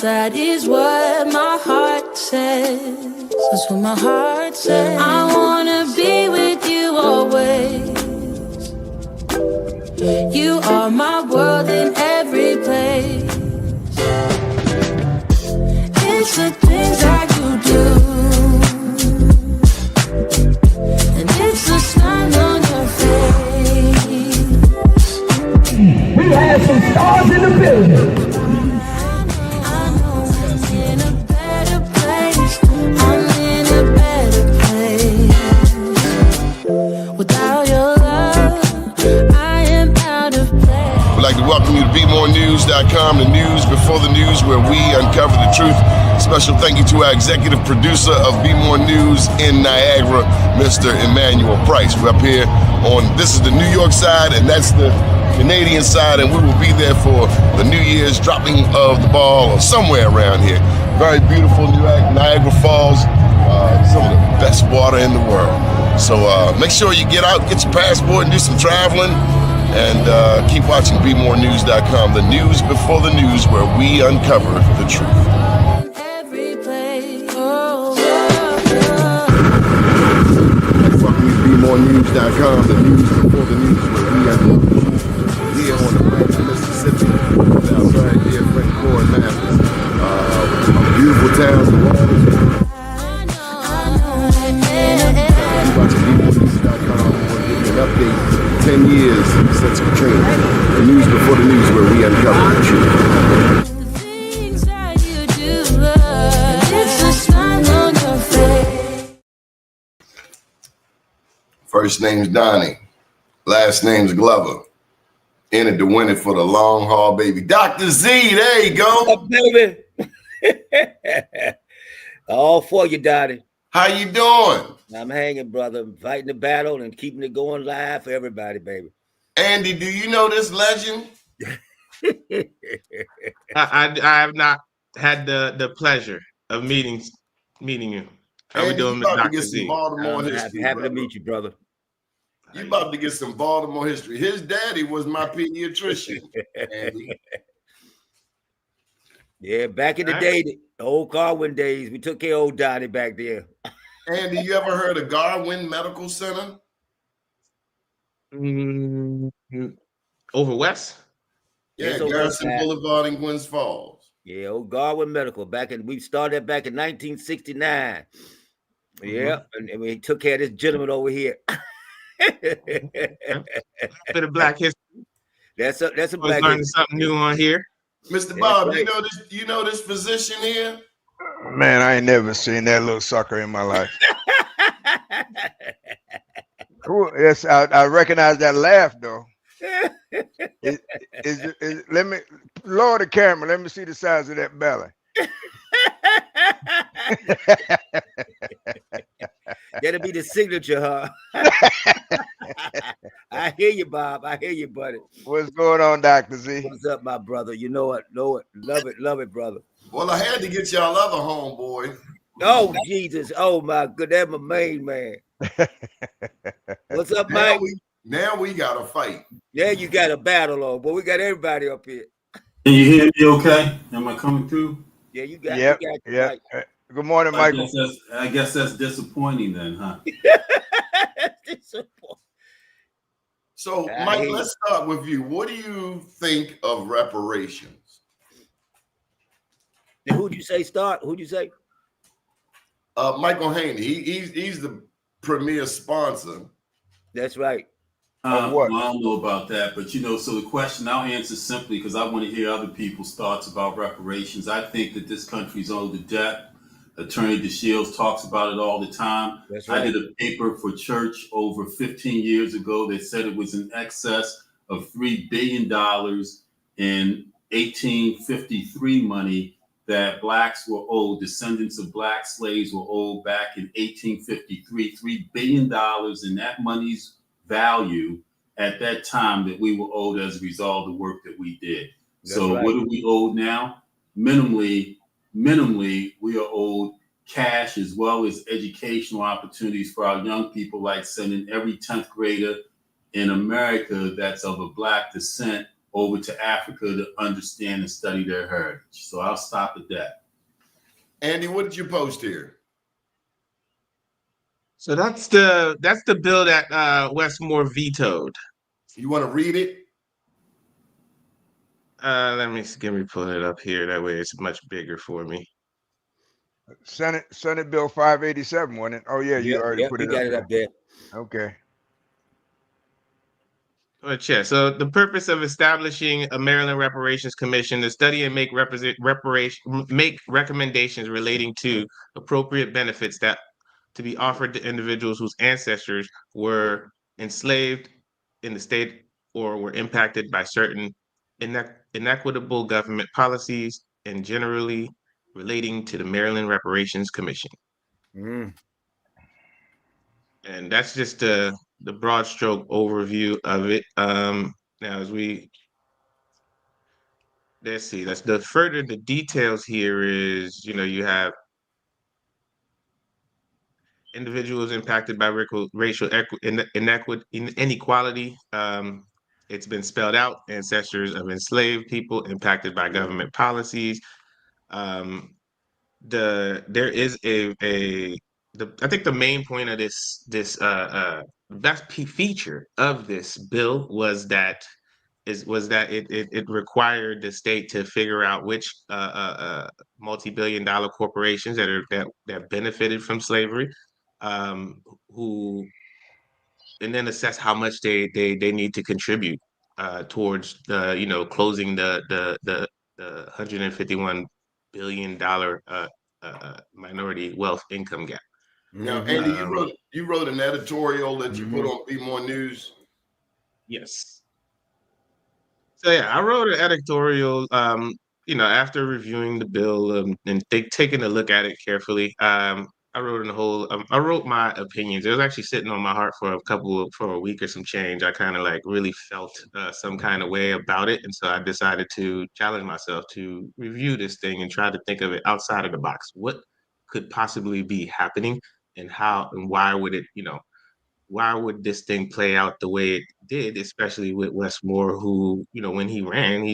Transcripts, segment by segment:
that is what my heart says. That's what my heart says. I wanna be with you always. You are my world in every place. It's the things that you do, and it's the smile on your face. We have some stars in the building. I know I'm in a better place. I'm in a better place. Without your love, I am out of place. We'd like to welcome you to BeMoreNews.com, the news before the news, where we uncover the truth. Special thank you to our executive producer of Be More News in Niagara, Mr. Emmanuel Price. We're up here on, this is the New York side, and that's the Canadian side, and we will be there for the New Year's dropping of the ball or somewhere around here. Very beautiful Niagara Falls, some of the best water in the world. So make sure you get out, get your passport, and do some traveling. And keep watching BeMoreNews.com, the news before the news, where we uncover the truth. Every place. Oh, Welcome to BeMoreNews.com, the news before the news, where we uncover the truth. Here on the Branch, Mississippi, with our very dear friend Corey Mathis. Beautiful towns and waters. Watching BeMoreNews.com, we want to give you an update. 10 years since Katrina. The news before the news, where we uncover the truth. the things that you do, it's a smile on your face. First name's Doni. Last name's Glover. Entered to win it for the long haul, baby. Dr. Z, there you go. What's up, baby? All for you, Dottie. How you doing? I'm hanging, brother. I'm fighting the battle and keeping it going live for everybody, baby. Andy, do you know this legend? I have not had the pleasure of meeting you. How we Andy, doing, you about to Dr. get Z? some Baltimore I'm history. happy to brother. meet you, brother. You about to get some Baltimore history. His daddy was my pediatrician, Andy. Yeah, back in the All day, the old Carwin days, we took care of old Donnie back there. Andy, you ever heard of Garwin Medical Center? Over west? Yeah, Yes, over Garrison west. Boulevard in Gwynns Falls. Yeah, old Garwin Medical. We started back in 1969. Yeah, and we took care of this gentleman over here. Bit of Black history. That's a Always black learning history. something new on here. Mr. Bob, right. you know this physician here? Man, I ain't never seen that little sucker in my life. Cool. Yes, I recognize that laugh though. Let me lower the camera. Let me see the size of that belly. That'll be the signature, huh? I hear you, Bob. I hear you, buddy. What's going on, Dr. Z? What's up, my brother? You know it. Know it. Love it, brother. Well, I had to get y'all other homeboy. Oh, Jesus. Oh, my good. That's my main man. What's up, Now Mike? we got to fight. Yeah, you got a battle on, but we got everybody up here. Can you hear me okay? Am I coming through? Yeah, you got Yep. you Yeah. Mike. Good morning, Michael. I guess that's disappointing then, huh? So, I Mike, hear you. let's start with you. What do you think of reparations? Now, who'd you say start? Who'd you say? Michael Haney. He's the premier sponsor. That's right. Of what? Well, I don't know about that, but so the question I'll answer simply because I want to hear other people's thoughts about reparations. I think that this country's owed a debt. Attorney DeShields talks about it all the time. That's right. I did a paper for church over 15 years ago that said it was in excess of $3 billion in 1853 money that blacks were owed, descendants of black slaves were owed back in 1853, $3 billion, and that money's value at that time that we were owed as a result of the work that we did. That's so right. what are we owed now? Minimally, we are owed cash as well as educational opportunities for our young people, like sending every 10th grader in America that's of a black descent over to Africa to understand and study their heritage. So I'll stop at that. Andy, what did you post here? So that's the bill that Westmore vetoed. You want to read it? Let me pull it up here. That way it's much bigger for me. Senate Bill 587, wasn't it? Oh yeah, you already put it got it up there. Okay. But yeah, so the purpose of establishing a Maryland Reparations Commission to study and make recommendations relating to appropriate benefits that to be offered to individuals whose ancestors were enslaved in the state or were impacted by certain inequitable government policies and generally relating to the Maryland Reparations Commission. Mm. And that's just the broad stroke overview of it. Now, as let's see, the details here is, you have individuals impacted by racial inequality. It's been spelled out, ancestors of enslaved people impacted by government policies. There is I think the main point of this best feature of this bill was that it required the state to figure out which multi-billion-dollar corporations that benefited from slavery, who and then assess how much they need to contribute towards closing the $151 billion minority wealth income gap. Now, Andy, you wrote an editorial that you put on Be More News. Yes. So yeah, I wrote an editorial. After reviewing the bill and taking a look at it carefully, I wrote my opinions. It was actually sitting on my heart for a week or some change. I kind of like really felt some kind of way about it, and so I decided to challenge myself to review this thing and try to think of it outside of the box. What could possibly be happening, and how and why would it, why would this thing play out the way it did, especially with Westmore, who, when he ran,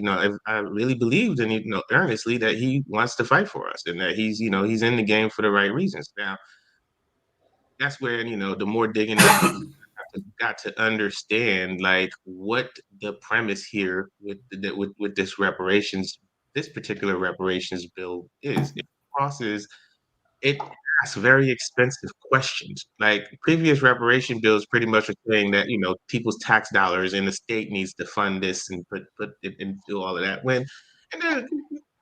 I really believed in, earnestly that he wants to fight for us and that he's in the game for the right reasons. Now, that's where, the more digging got to understand like what the premise here with this particular reparations bill is. It asks very expensive questions. Like previous reparation bills pretty much are saying that, people's tax dollars and the state needs to fund this and put it and do all of that. And then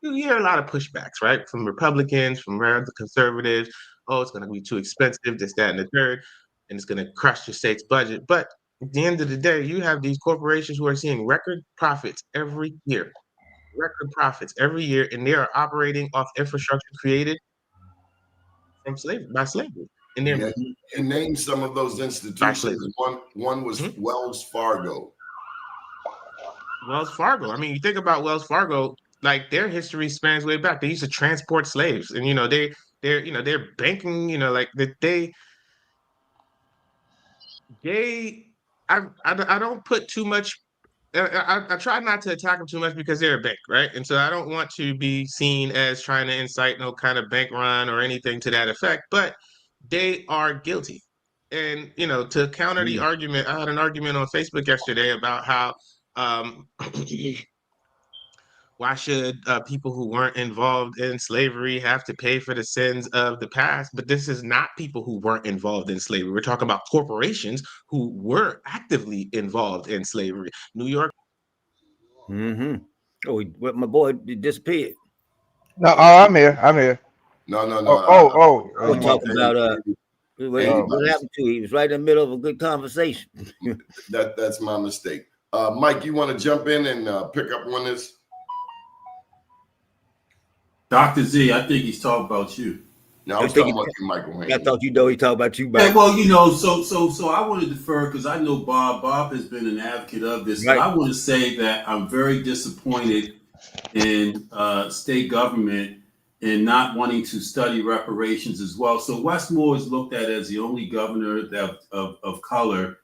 you hear a lot of pushbacks, right? From Republicans, from the conservatives. Oh, it's going to be too expensive, this, that, and the third, and it's going to crush your state's budget. But at the end of the day, you have these corporations who are seeing record profits every year, and they are operating off infrastructure created by slavery. And then you named some of those institutions. One was Wells Fargo. Wells Fargo. I mean, you think about Wells Fargo, like their history spans way back. They used to transport slaves, and they're banking. I don't put too much. I try not to attack them too much because they're a bank, right? And so I don't want to be seen as trying to incite no kind of bank run or anything to that effect, but they are guilty. And, to counter the argument, I had an argument on Facebook yesterday about how why should people who weren't involved in slavery have to pay for the sins of the past? But this is not people who weren't involved in slavery. We're talking about corporations who were actively involved in slavery. New York. Oh, my boy disappeared. No, I'm here. No. We're talking about what happened to you? He was right in the middle of a good conversation. That's my mistake. Mike, you want to jump in and pick up on this? Dr. Z, I think he's talking about you. No, I was talking about you, Michael. I thought he talked about you, Mike. Yeah, well, so I want to defer because I know Bob. Bob has been an advocate of this. Right. But I want to say that I'm very disappointed in state government and not wanting to study reparations as well. So Westmore is looked at as the only governor of color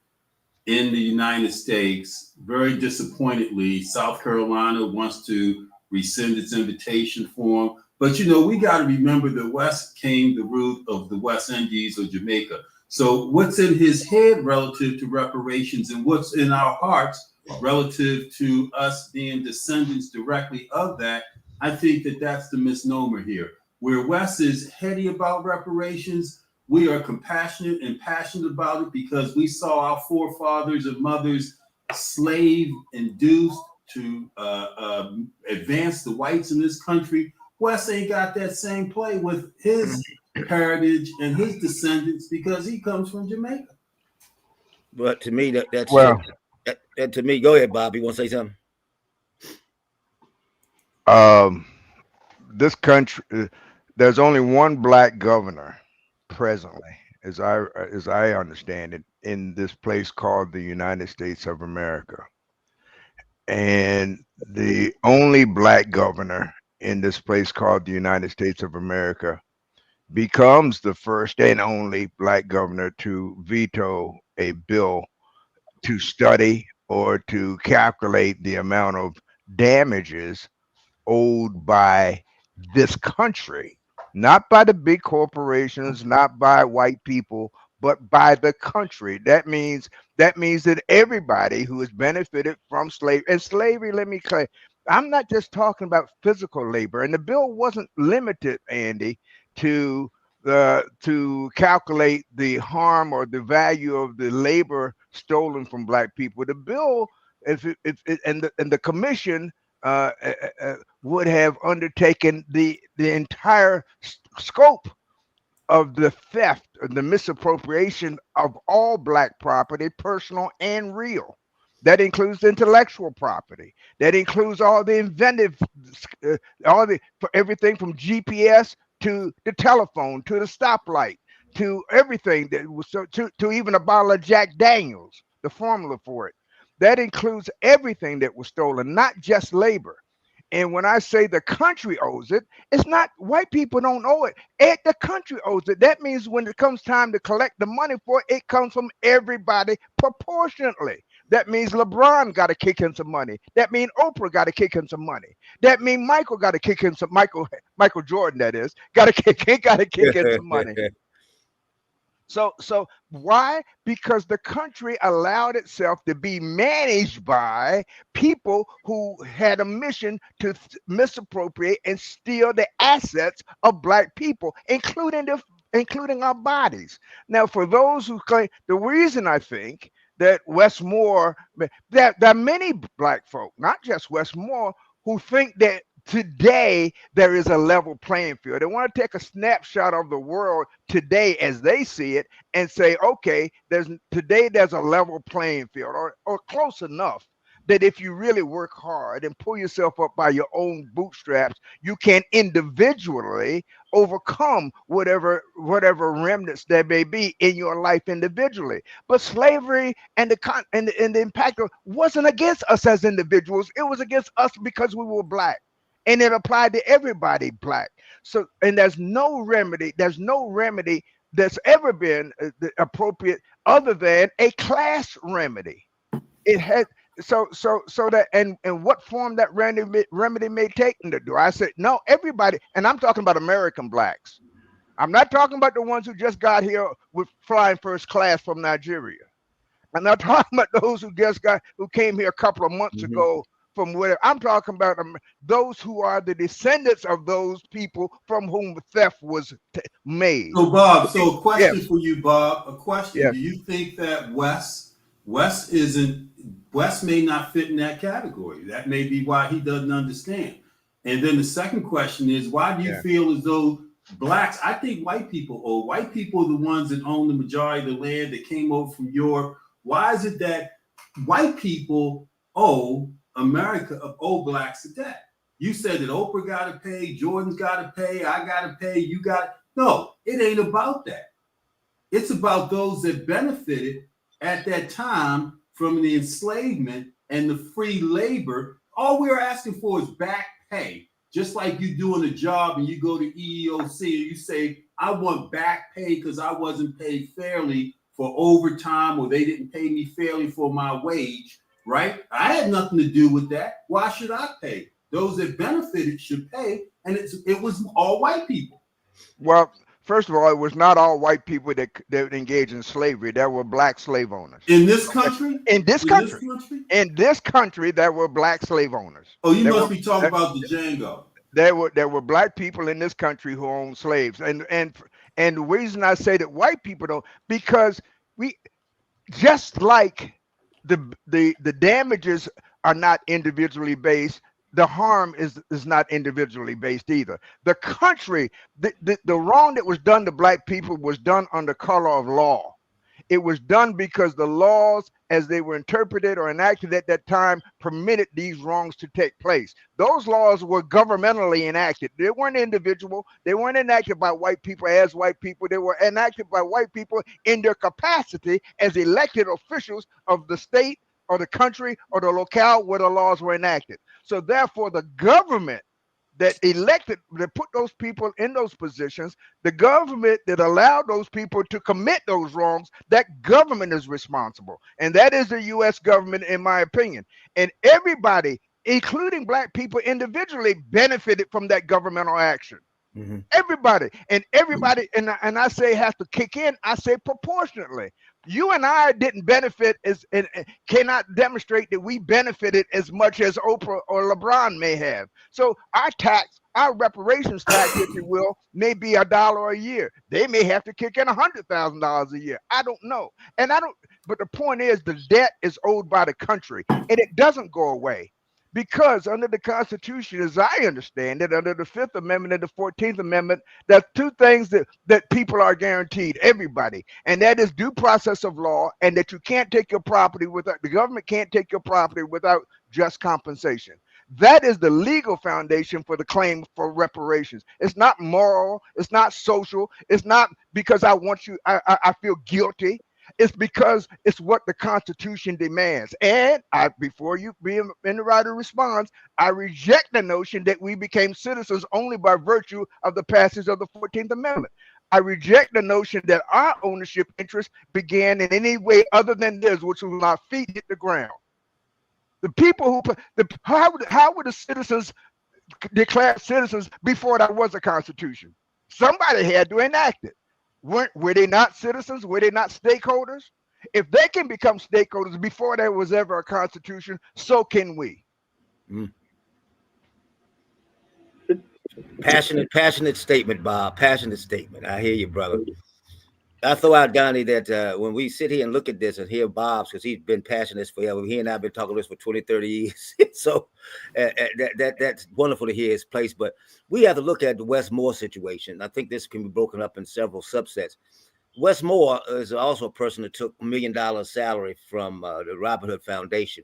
in the United States. Very disappointedly, South Carolina wants to rescind its invitation form. But we got to remember the West came the root of the West Indies or Jamaica. So what's in his head relative to reparations and what's in our hearts relative to us being descendants directly of that, I think that that's the misnomer here. Where West is heady about reparations, we are compassionate and passionate about it because we saw our forefathers and mothers slave-induced to advance the whites in this country. West ain't got that same play with his heritage and his descendants because he comes from Jamaica. But to me, that's Well, that to me. Go ahead, Bob. You want to say something? this country, there's only one black governor presently, as I understand it, in this place called the United States of America. And the only black governor in this place called the United States of America becomes the first and only black governor to veto a bill to study or to calculate the amount of damages owed by this country, not by the big corporations, not by white people, but by the country. That means that everybody who has benefited from slavery, and slavery, let me clear, I'm not just talking about physical labor, and the bill wasn't limited, Andy, to calculate the harm or the value of the labor stolen from black people. The bill, and the commission would have undertaken the entire scope of the theft or the misappropriation of all black property, personal and real. That includes intellectual property. That includes all the inventive, for everything from GPS to the telephone to the stoplight to everything that was to even a bottle of Jack Daniels, the formula for it. That includes everything that was stolen, not just labor. And when I say the country owes it, it's not white people don't owe it. The country owes it. That means when it comes time to collect the money for it, it comes from everybody proportionately. That means LeBron got to kick in some money. That means Oprah got to kick in some money. That means Michael got to kick in some Michael Jordan, that is, got to kick in some money. So why? Because the country allowed itself to be managed by people who had a mission to misappropriate and steal the assets of black people, including our bodies. Now, for those who claim, the reason I think that Westmore, there are many black folk, not just Westmore, who think that today there is a level playing field. They want to take a snapshot of the world today as they see it and say, okay, there's a level playing field or close enough that if you really work hard and pull yourself up by your own bootstraps, you can individually overcome whatever remnants there may be in your life individually. But slavery and the impact wasn't against us as individuals. It was against us because we were black. And it applied to everybody black. So, and there's no remedy that's ever been appropriate other than a class remedy. It had so that and what form that remedy may take. Do I say no? Everybody, and I'm talking about American blacks. I'm not talking about the ones who just got here with flying first class from Nigeria. I'm not talking about those who came here a couple of months ago from where. I'm talking about those who are the descendants of those people from whom theft was made. So, Bob, a question for you, Bob. A question. Yes. Do you think that West may not fit in that category? That may be why he doesn't understand. And then the second question is, why do you feel as though blacks, I think white people are the ones that own the majority of the land that came over from Europe. Why is it that white people owe blacks a debt? You said that Oprah got to pay, Jordan's got to pay, I got to pay, no, it ain't about that. It's about those that benefited at that time from the enslavement and the free labor. All we're asking for is back pay. Just like you doing a job and you go to EEOC and you say, I want back pay because I wasn't paid fairly for overtime or they didn't pay me fairly for my wage, right? I had nothing to do with that. Why should I pay? Those that benefited should pay, and it was all white people. Well, first of all, it was not all white people that engaged in slavery. There were black slave owners. In this country? In this country? In this country, there were black slave owners. Oh, you must be talking about the Django. There were black people in this country who owned slaves. And the reason I say that white people don't, because we, just like the damages are not individually based, the harm is not individually based either. The country, the wrong that was done to black people was done under color of law. It was done because the laws, as they were interpreted or enacted at that time, permitted these wrongs to take place. Those laws were governmentally enacted. They weren't individual. They weren't enacted by white people as white people. They were enacted by white people in their capacity as elected officials of the state or the country or the locale where the laws were enacted. So therefore, the government that put those people in those positions, the government that allowed those people to commit those wrongs, that government is responsible. And that is the U.S. government, in my opinion. And everybody, including black people individually, benefited from that governmental action. Mm-hmm. Everybody, and I say has to kick in, I say proportionately. You and I didn't benefit and cannot demonstrate that we benefited as much as Oprah or LeBron may have. So our reparations tax, if you will, may be $1 a year. They may have to kick in $100,000 a year. I don't know. But the point is, the debt is owed by the country, and it doesn't go away. Because under the Constitution, as I understand it, under the 5th Amendment and the 14th Amendment, there's two things that people are guaranteed, everybody, and that is due process of law, and that you can't take your property without, the government can't take your property without just compensation. That is the legal foundation for the claim for reparations. It's not moral, it's not social, it's not because I want you, I feel guilty. It's because it's what the Constitution demands. And before you being in the writer response, I reject the notion that we became citizens only by virtue of the passage of the 14th Amendment. I reject the notion that our ownership interest began in any way other than theirs, which was when our feet hit the ground. The people how were the citizens declared citizens before there was a Constitution? Somebody had to enact it. Were they not citizens? Were they not stakeholders? If they can become stakeholders before there was ever a Constitution, so can we. Passionate statement, Bob. Passionate statement. I hear you, brother. I throw out, Donnie, that when we sit here and look at this and hear Bob's, because he's been passionate forever. He and I have been talking this for 20, 30 years. So that's wonderful to hear his place. But we have to look at the Wes Moore situation. I think this can be broken up in several subsets. Wes Moore is also a person that took $1 million salary from the Robin Hood Foundation.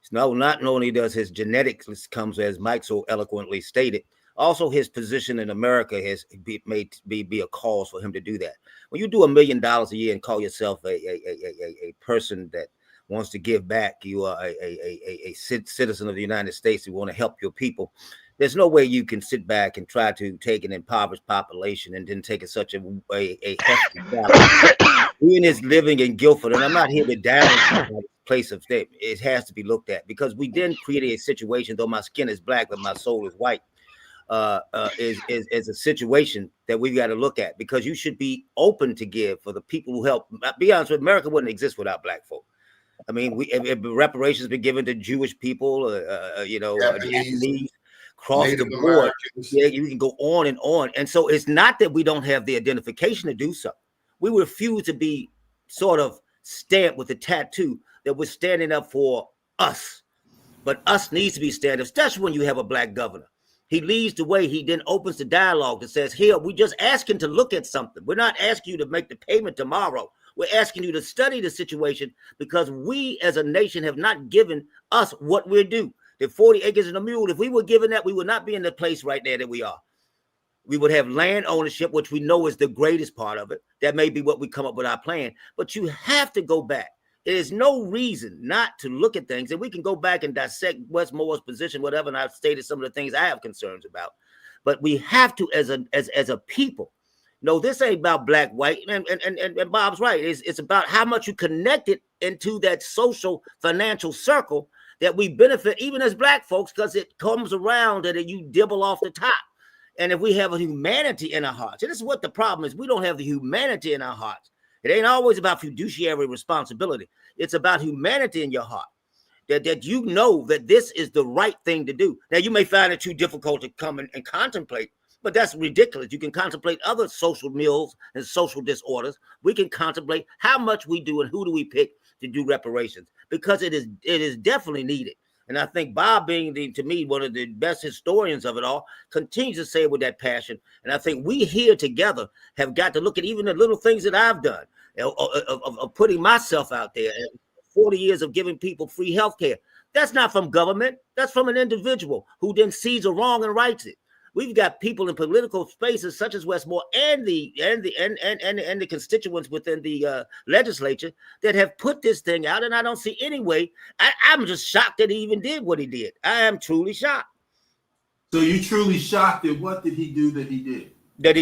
So not only does his genetics comes, as Mike so eloquently stated, also his position in America has made be a cause for him to do that. When you do $1 million a year and call yourself a person that wants to give back, you are a citizen of the United States who want to help your people. There's no way you can sit back and try to take an impoverished population and then take such a hefty salary. Ian is living in Guilford, and I'm not here to down place of state. It has to be looked at because we then created a situation, though my skin is black, but my soul is white. Is a situation that we've got to look at because you should be open to give for the people who help. Be honest with America wouldn't exist without black folk. I mean, if reparations been given to Jewish people, Japanese, across the board, you can go on and on. And so it's not that we don't have the identification to do so. We refuse to be sort of stamped with a tattoo that we're standing up for us. But us needs to be standing up, especially when you have a black governor. He leads the way. He then opens the dialogue that says, here, we just asking to look at something. We're not asking you to make the payment tomorrow. We're asking you to study the situation because we as a nation have not given us what we're due. The 40 acres and a mule, if we were given that, we would not be in the place right there that we are. We would have land ownership, which we know is the greatest part of it. That may be what we come up with our plan. But you have to go back. There's no reason not to look at things, and we can go back and dissect Wes Moore's position, whatever, and I've stated some of the things I have concerns about. But we have to, as a people, No, this ain't about black, white, and Bob's right. It's about how much you connected into that social financial circle that we benefit, even as black folks, because it comes around and you dibble off the top. And if we have a humanity in our hearts, and this is what the problem is, we don't have the humanity in our hearts. It ain't always about fiduciary responsibility. It's about humanity in your heart. That you know that this is the right thing to do. Now, you may find it too difficult to come and contemplate, but that's ridiculous. You can contemplate other social ills and social disorders. We can contemplate how much we do and who do we pick to do reparations, because it is definitely needed. And I think Bob, being to me one of the best historians of it all, continues to say it with that passion. And I think we here together have got to look at even the little things that I've done of putting myself out there. 40 years of giving people free health care. That's not from government. That's from an individual who then sees a wrong and rights it. We've got people in political spaces such as Westmore and the constituents within the legislature that have put this thing out, and I don't see any way. I'm just shocked that he even did what he did. I am truly shocked. So you truly shocked at what did he do that he did? That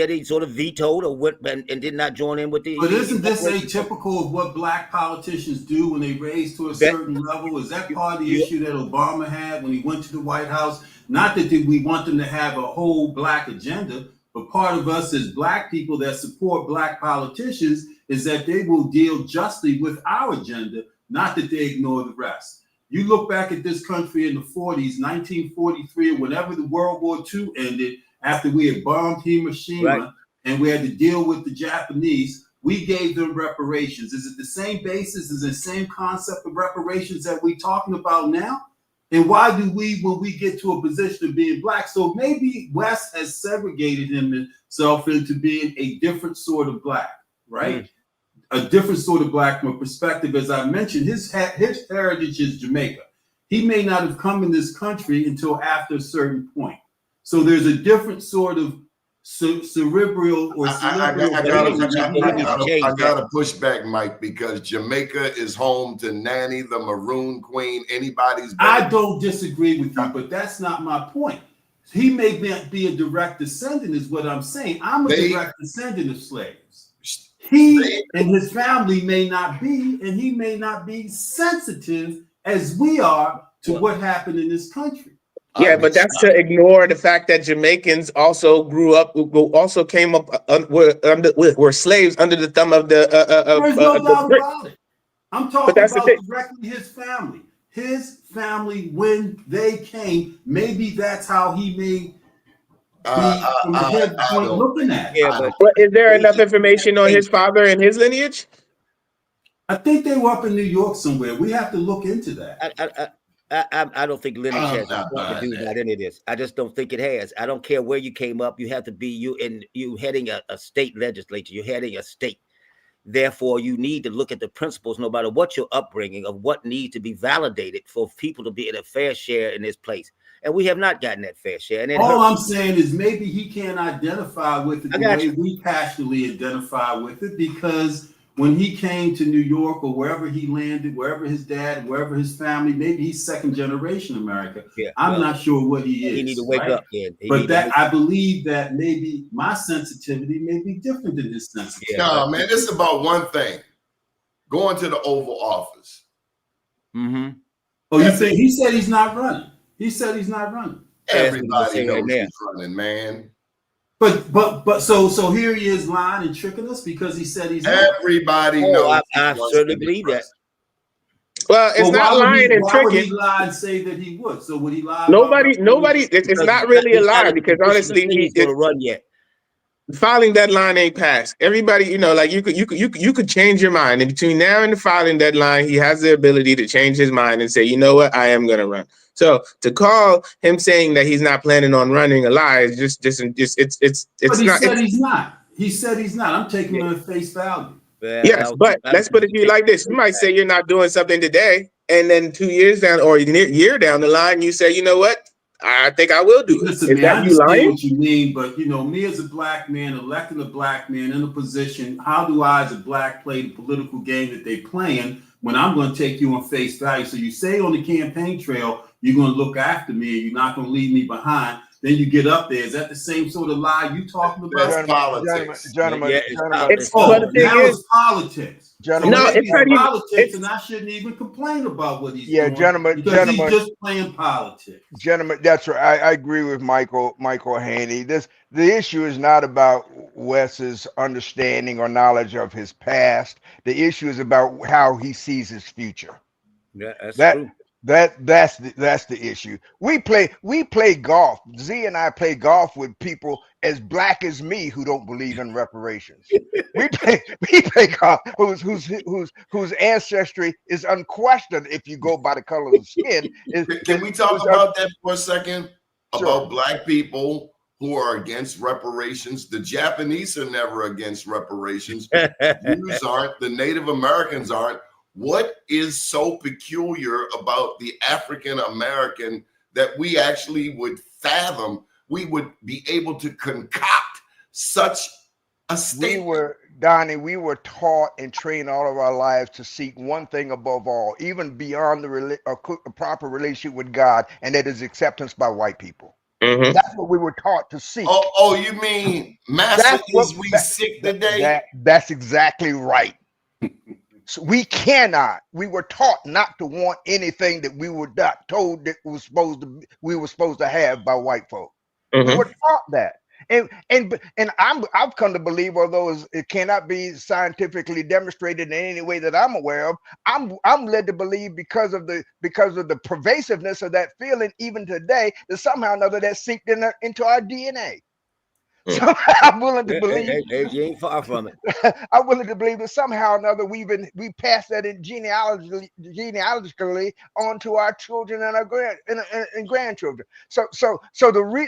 he sort of vetoed or went and did not join in with the. But isn't this atypical of what black politicians do when they raise to a certain level? Is that part of the issue that Obama had when he went to the White House? Not that we want them to have a whole black agenda, but part of us as black people that support black politicians is that they will deal justly with our agenda, not that they ignore the rest. You look back at this country in the 40s, 1943, or whenever the World War II ended, after we had bombed Hiroshima and we had to deal with the Japanese, we gave them reparations. Is it the same basis? Is it the same concept of reparations that we're talking about now? And why do we, when we get to a position of being black? So maybe West has segregated himself into being a different sort of black, right? A different sort of black from a perspective. As I mentioned, his heritage is Jamaica. He may not have come in this country until after a certain point. So there's a different sort of cerebral or cerebral. I gotta push back, Mike, because Jamaica is home to Nanny, the Maroon Queen, anybody's. I don't disagree with you, but that's not my point. He may be a direct descendant, is what I'm saying. I'm a direct descendant of slaves. He and his family may not be, and he may not be sensitive as we are to what happened in this country. Yeah, but that's to ignore the fact that Jamaicans also came up were slaves under the thumb of the. There's no doubt about it. I'm talking about directly his family. His family, when they came, maybe that's how he may be from the head point looking at it. Yeah, but is there enough information on his father and his lineage? I think they were up in New York somewhere. We have to look into that. I don't think lineage has nothing to do with any of this. I just don't think it has. I don't care where you came up. You have to be you heading a state legislature. You're heading a state. Therefore, you need to look at the principles, no matter what your upbringing, of what needs to be validated for people to be in a fair share in this place. And we have not gotten that fair share. And all I'm saying is maybe he can't identify with it the way we passionately identify with it, because when he came to New York or wherever he landed, wherever his dad, wherever his family, maybe he's second generation America. Yeah, I'm not sure what he is. He need to wake up. Yeah, but I believe that maybe my sensitivity may be different than his sensitivity. No, man, this is about one thing: going to the Oval Office. Mm-hmm. Oh, you think he said he's not running? He said he's not running. Everybody knows he's running, man. But so here he is lying and tricking us because he said he's everybody knows. I certainly believe that. Well, it's not lying and tricking. Why would he lie and say that he would? So would he lie? Nobody. It's not really a lie, because honestly, he's going to run yet. Filing deadline ain't passed. Everybody, like you could change your mind, and between now and the filing deadline, he has the ability to change his mind and say, you know what, I am going to run. So to call him saying that he's not planning on running a lie is just it's but not. He's not. He said he's not. I'm taking him at face value. Yes, but let's put it to you like this: you might say you're not doing something today, and then 2 years down or a year down the line, you say, you know what, I think I will do it. Listen, man, I understand what you mean, but me as a black man, electing a black man in a position, how do I as a black play the political game that they playing when I'm going to take you on face value? So you say on the campaign trail, you're going to look after me and you're not going to leave me behind. then you get up there. Is that the same sort of lie you talking about? That's politics. Gentlemen, Yeah, it's gentlemen, politics. But the thing now is, it's politics. gentlemen, So no, maybe it's not even. politics, and I shouldn't even complain about what he's doing. gentlemen, because he's just playing politics. Gentlemen, that's right. I agree with Michael Haney. The issue is not about Wes's understanding or knowledge of his past. The issue is about how he sees his future. Yeah, that's true. That's the issue. We play golf. Z and I play golf with people as black as me who don't believe in reparations. we play golf whose ancestry is unquestioned if you go by the color of the skin. Can we talk about that for a second? Sure. About black people who are against reparations. The Japanese are never against reparations. Jews aren't. The Native Americans aren't. What is so peculiar about the African American that we actually would fathom, we would be able to concoct such a statement? Donnie, we were taught and trained all of our lives to seek one thing above all, even beyond a proper relationship with God, and that is acceptance by white people. Mm-hmm. That's what we were taught to seek. Oh, you mean master is we sick today? That's exactly right. So we were taught not to want anything that we were not told that we were supposed to have by white folk. Mm-hmm. We were taught that. And I've come to believe, although it cannot be scientifically demonstrated in any way that I'm aware of, I'm led to believe because of the pervasiveness of that feeling even today, that somehow or another that seeped into our DNA. So I'm willing to believe you ain't far from it. I'm willing to believe that somehow or another we passed that in genealogically on to our children and our grandchildren.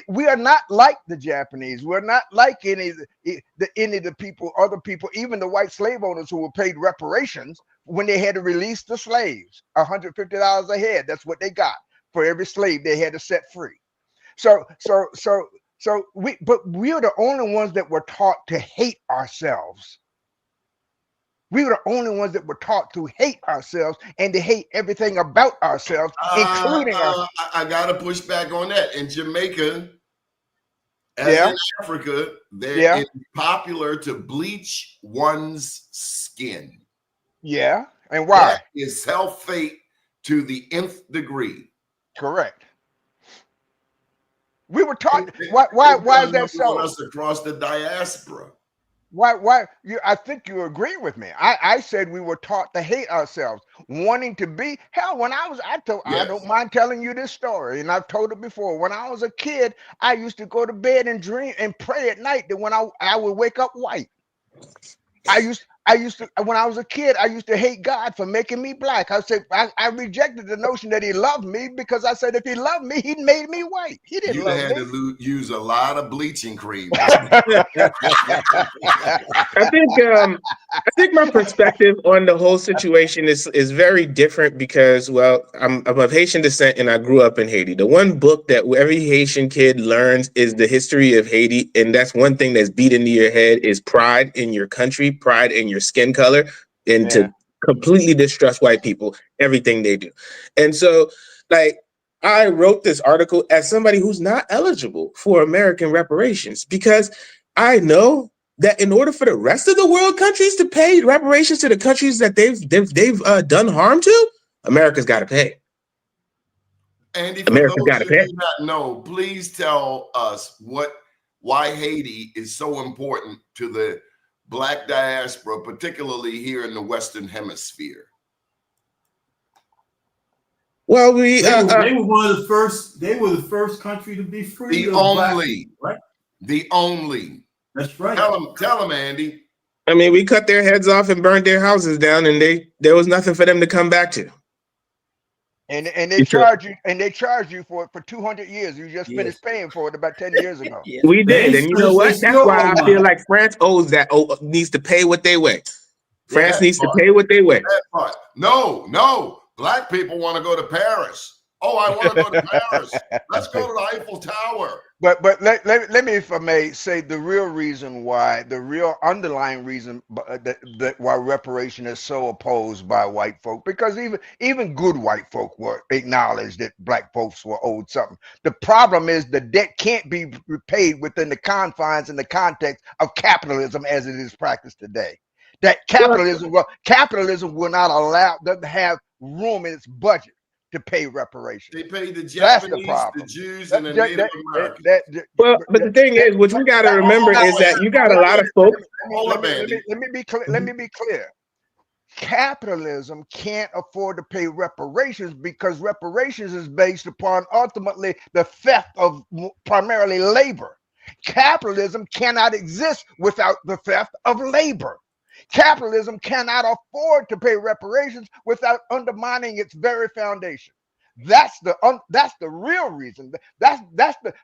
We are not like the Japanese. We're not like any of the people, other people, even the white slave owners who were paid reparations when they had to release the slaves, $150 a head. That's what they got for every slave they had to set free. But we are the only ones that were taught to hate ourselves. We were the only ones that were taught to hate ourselves and to hate everything about ourselves, including our. I gotta push back on that. In Jamaica, as in Africa, it's popular to bleach one's skin. Yeah, and why? That is self-fate to the nth degree. Correct. We were taught. Why is that so? Us across the diaspora. Why? I think you agree with me. I said we were taught to hate ourselves, wanting to be. Hell, when I don't mind telling you this story, and I've told it before. When I was a kid, I used to go to bed and dream and pray at night that when I would wake up white. When I was a kid, I used to hate God for making me black. I rejected the notion that he loved me because I said if he loved me, he'd made me white. He didn't love me. You had to use a lot of bleaching cream. I think my perspective on the whole situation is very different because, well, I'm of Haitian descent and I grew up in Haiti. The one book that every Haitian kid learns is the history of Haiti, and that's one thing that's beat into your head is pride in your country, pride in your skin color, and to completely distrust white people, everything they do. And so, I wrote this article as somebody who's not eligible for American reparations because I know that in order for the rest of the world countries to pay reparations to the countries that they've done harm to, America's got to pay. Andy, for America's those got to who pay. do not know, please tell us why Haiti is so important to the Black diaspora, particularly here in the Western Hemisphere. Well, they were one of the first. They were the first country to be free. The only, right? The only. That's right. Tell them, Andy. I mean, we cut their heads off and burned their houses down, and there was nothing for them to come back to. And they charge you for it for 200 years. You just finished paying for it about 10 years ago. We did, and you know what? That's why I feel like France needs to pay what they weigh. France needs to pay what they weigh. No. Black people want to go to Paris. Oh, I want to go to Paris. Let's go to the Eiffel Tower. But let me, if I may, say the real reason why, the real underlying reason that why reparation is so opposed by white folk, because even good white folk were acknowledged that black folks were owed something. The problem is the debt can't be repaid within the confines and the context of capitalism as it is practiced today. That capitalism will not allow, doesn't have room in its budget to pay reparations. They pay the That's the Japanese, problem. the Jews, and the Native Americans. Well, but the thing is, what you got to remember is that you got a lot of folks. Hold up, Andy. Let me be clear. Capitalism can't afford to pay reparations because reparations is based upon ultimately the theft of primarily labor. Capitalism cannot exist without the theft of labor. Capitalism cannot afford to pay reparations without undermining its very foundation. That's the real reason. That's the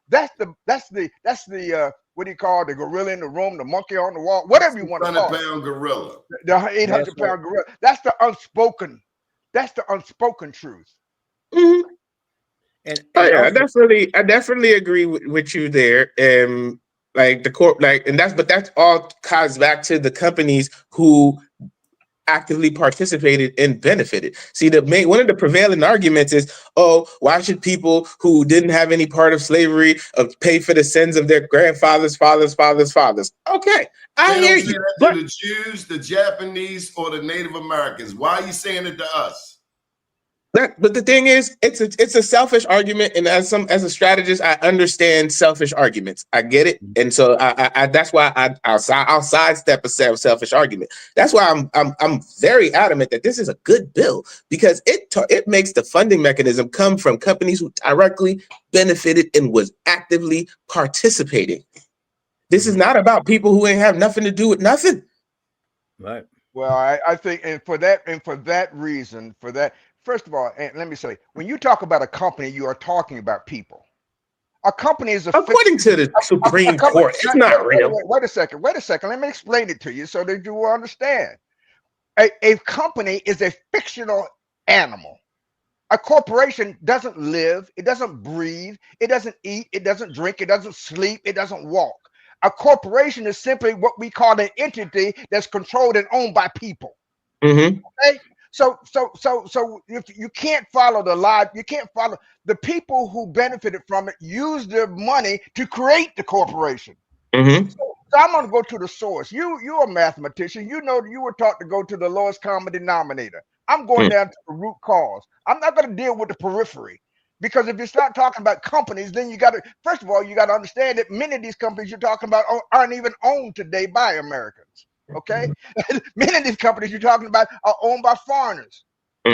what do you call it? The gorilla in the room, the monkey on the wall, whatever you want to call it. 800-pound gorilla. The 800-pound gorilla. That's the unspoken truth. Mm-hmm. And I definitely agree with you there. Like the corp, and that's all ties back to the companies who actively participated and benefited. See, one of the prevailing arguments is, oh, why should people who didn't have any part of slavery pay for the sins of their grandfathers, fathers? Okay, I hear you. But to the Jews, the Japanese, or the Native Americans, why are you saying it to us? But the thing is, it's a selfish argument, and as a strategist, I understand selfish arguments. I get it, and so I that's why I'll sidestep a selfish argument. That's why I'm very adamant that this is a good bill, because it makes the funding mechanism come from companies who directly benefited and was actively participating. This is not about people who ain't have nothing to do with nothing. Right. Well, I think, and for that reason, first of all, and let me say, when you talk about a company, you are talking about people. A company is according to the Supreme Court. It's not real. Wait a second. Let me explain it to you so that you will understand. A company is a fictional animal. A corporation doesn't live, it doesn't breathe, it doesn't eat, it doesn't drink, it doesn't sleep, it doesn't walk. A corporation is simply what we call an entity that's controlled and owned by people. Mm-hmm. Okay? So if you can't follow the people who benefited from it, use their money to create the corporation. Mm-hmm. So I'm going to go to the source. You're a mathematician. You know you were taught to go to the lowest common denominator. I'm going down to the root cause. I'm not going to deal with the periphery, because if you start talking about companies, then first of all, you got to understand that many of these companies you're talking about aren't even owned today by Americans. Okay, many of these companies you're talking about are owned by foreigners.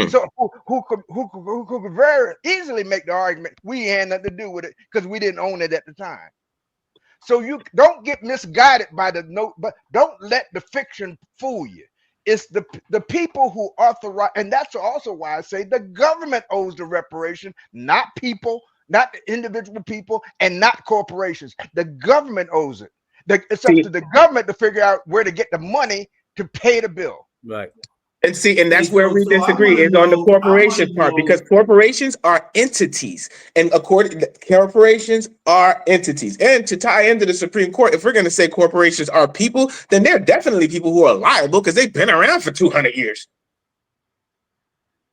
So who could very easily make the argument we had nothing to do with it because we didn't own it at the time. So you don't get misguided by the note, but don't let the fiction fool you. It's the people who authorize, and that's also why I say the government owes the reparation, not people, not the individual people, and not corporations. The government owes it. It's up to the government to figure out where to get the money to pay the bill. Right. And that's where we disagree, is on the corporation part, because corporations are entities, and corporations are entities. And to tie into the Supreme Court, if we're going to say corporations are people, then they're definitely people who are liable because they've been around for 200 years.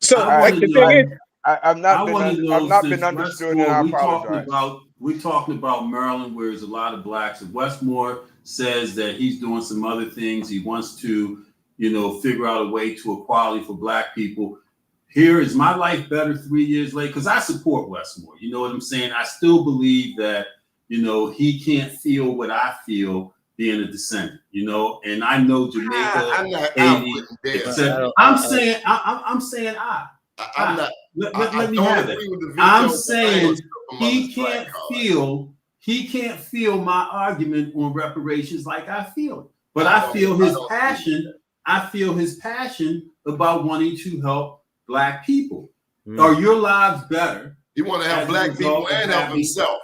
So, the thing is, I've not been understood, and I apologize. We're talking about Maryland, where there's a lot of blacks. And Westmore says that he's doing some other things. He wants to, figure out a way to equality for black people. Here is my life better 3 years later, because I support Westmore. You know what I'm saying? I still believe that, he can't feel what I feel being a descendant, and I know Jamaica, I'm not Haiti, there. I'm saying I. Let me have it. I'm saying he can't feel my argument on reparations like I feel it. But I feel his passion. I feel his passion about wanting to help black people. Are your lives better? He want to help black people and help himself.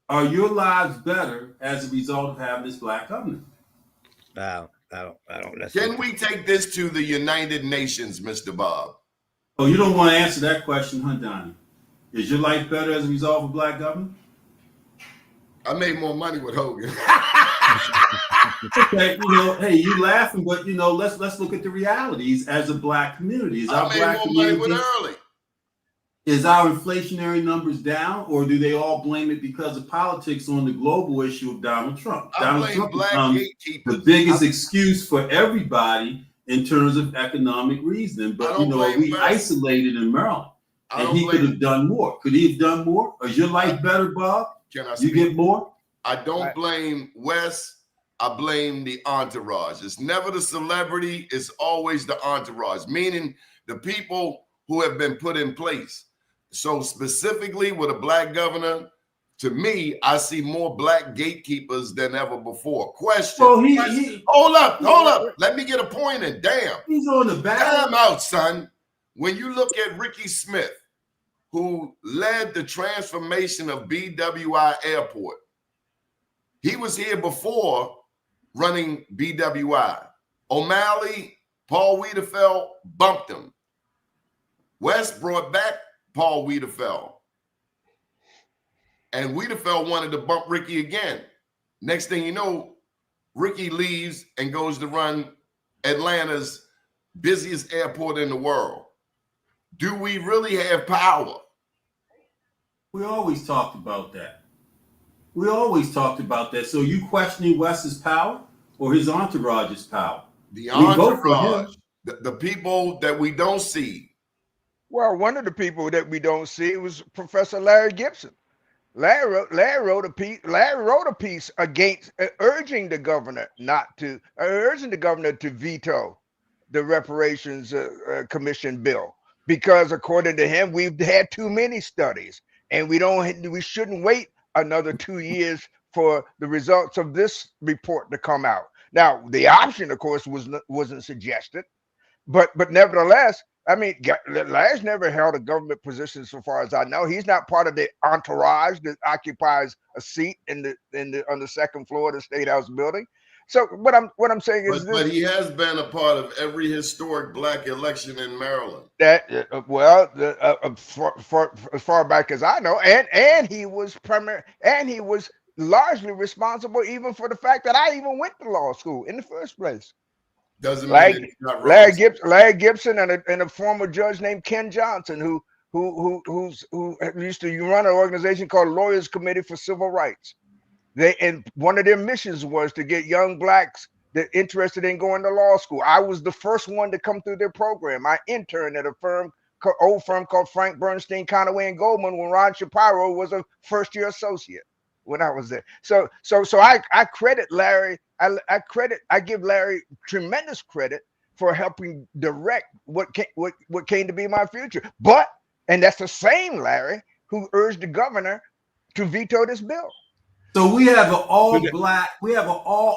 Are your lives better as a result of having this black covenant? I don't. Can we take this to the United Nations, Mr. Bob? Oh, you don't want to answer that question, huh, Donnie? Is your life better as a result of black government? I made more money with Hogan. Okay, hey, you laughing, but let's look at the realities as a black community. Is our black community, is our inflationary numbers down, or do they all blame it because of politics on the global issue of Donald Trump? Donald Trump becomes the biggest excuse for everybody in terms of economic reasoning. But we isolated in Maryland, and he could have done more. Could he have done more? Is your life better, Bob? You get more? I don't blame Wes. I blame the entourage. It's never the celebrity. It's always the entourage, meaning the people who have been put in place. So specifically with a black governor, to me, I see more black gatekeepers than ever before. Question. Well, hold up. Let me get a point in. Damn. He's on the back. Time out, son. When you look at Ricky Smith, who led the transformation of BWI Airport, he was here before running BWI. O'Malley, Paul Wiedefeld bumped him. West brought back Paul Wiedefeld. And Wiedefeld wanted to bump Ricky again. Next thing you know, Ricky leaves and goes to run Atlanta's busiest airport in the world. Do we really have power? We always talked about that. So you questioning Wes's power or his entourage's power? The entourage, the people that we don't see. Well, one of the people that we don't see was Professor Larry Gibson. Larry wrote a piece against urging the governor to veto the Reparations Commission bill, because according to him, we've had too many studies, and we shouldn't wait another 2 years for the results of this report to come out. Now, the option, of course, wasn't suggested, but nevertheless, I mean, Larry's never held a government position, so far as I know. He's not part of the entourage that occupies a seat on the second floor of the State House building. So what I'm saying is this. But he has been a part of every historic black election in Maryland. That as far back as I know, and he was largely responsible even for the fact that I even went to law school in the first place. Doesn't mean it's not Larry Gibson and a former judge named Ken Johnson, who used to run an organization called Lawyers Committee for Civil Rights. And one of their missions was to get young blacks that interested in going to law school. I was the first one to come through their program. I interned at an old firm called Frank Bernstein, Conaway and Goldman when Ron Shapiro was a first-year associate when I was there. So I credit Larry. I give Larry tremendous credit for helping direct what came to be my future. And that's the same Larry who urged the governor to veto this bill. So we have an all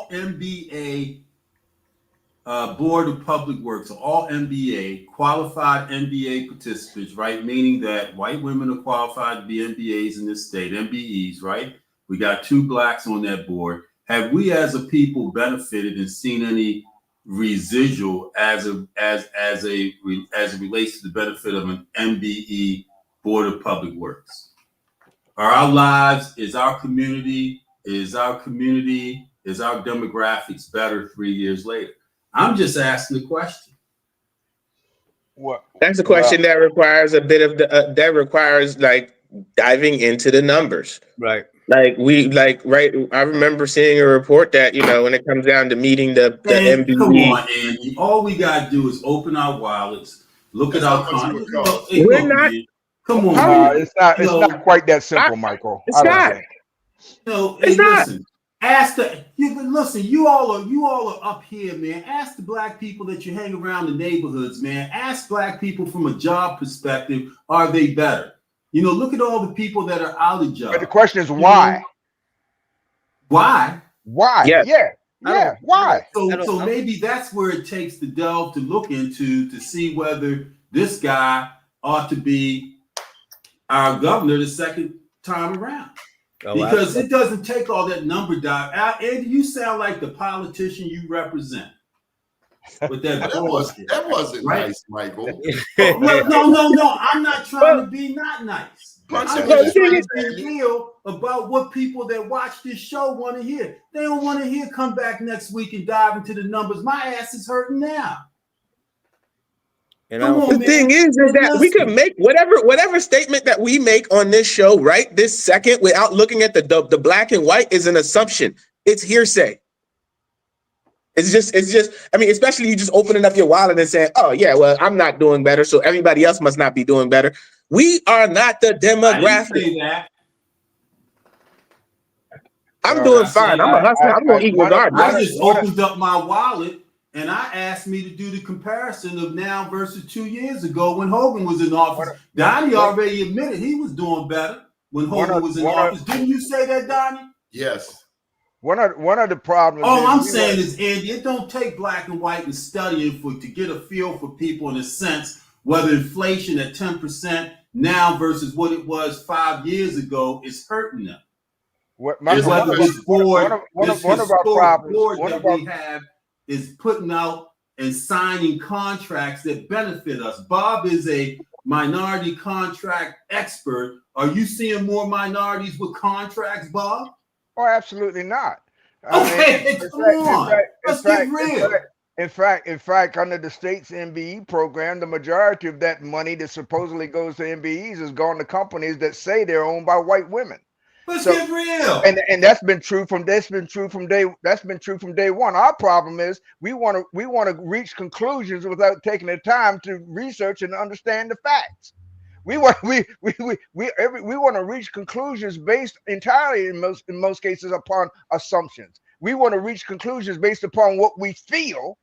MBA Board of Public Works, all MBA, qualified MBA participants, right? Meaning that white women are qualified to be MBAs in this state, MBEs, right? We got 2 blacks on that board. Have we as a people benefited and seen any residual as it relates to the benefit of an MBE Board of Public Works? Are our lives, is our community, is our demographics better 3 years later? I'm just asking the question. That's a question that requires a bit of that requires like diving into the numbers. Right. I remember seeing a report that, when it comes down to meeting the MBE. Come on, Andy. All we got to do is open our wallets, look at our content. We're not. Come on, it's not quite that simple, Michael. It's not. It's not. Listen. You all are up here, man. Ask the black people that you hang around the neighborhoods, man. Ask black people from a job perspective, are they better? Look at all the people that are out of job. But the question is why? Why? Why? Yeah. Why? So maybe that's where it takes to delve to look into to see whether this guy ought to be our governor the second time around. Because it doesn't take all that number dive. Andy, you sound like the politician you represent. with that That bullshit. wasn't Right? nice, Michael. No. I'm not trying to be not nice. I'm Punch just him in trying the to face, be Andy. real about what people that watch this show want to hear. They don't want to hear come back next week and dive into the numbers. My ass is hurting now. And Come on, The man. thing is that we Listen. can make whatever statement that we make on this show right this second without looking at the black and white is an assumption. It's hearsay. It's just. I mean, especially you just opening up your wallet and saying, "Oh yeah, well, I'm not doing better, so everybody else must not be doing better." We are not the I didn't demographic. say that. I'm doing I said fine. I'm a hustler. I'm gonna eat regardless. I just opened up my wallet and I asked me to do the comparison of now versus 2 years ago when Hogan was in office. Donnie already admitted he was doing better when Hogan was in office. Didn't you say that, Donnie? Yes. One of the problems. All I'm saying is, Andy, it don't take black and white and studying to get a feel for people in a sense whether inflation at 10% now versus what it was 5 years ago is hurting them. One of our problems that we have is putting out and signing contracts that benefit us. Bob is a minority contract expert. Are you seeing more minorities with contracts, Bob? Oh, absolutely not. Okay, come on. Let's get real. In fact, under the state's MBE program, the majority of that money that supposedly goes to MBEs has gone to companies that say they're owned by white women. Let's get real. And that's been true from day one. Our problem is we want to reach conclusions without taking the time to research and understand the facts. We want to reach conclusions based entirely in most cases upon assumptions. We want to reach conclusions based upon what we feel,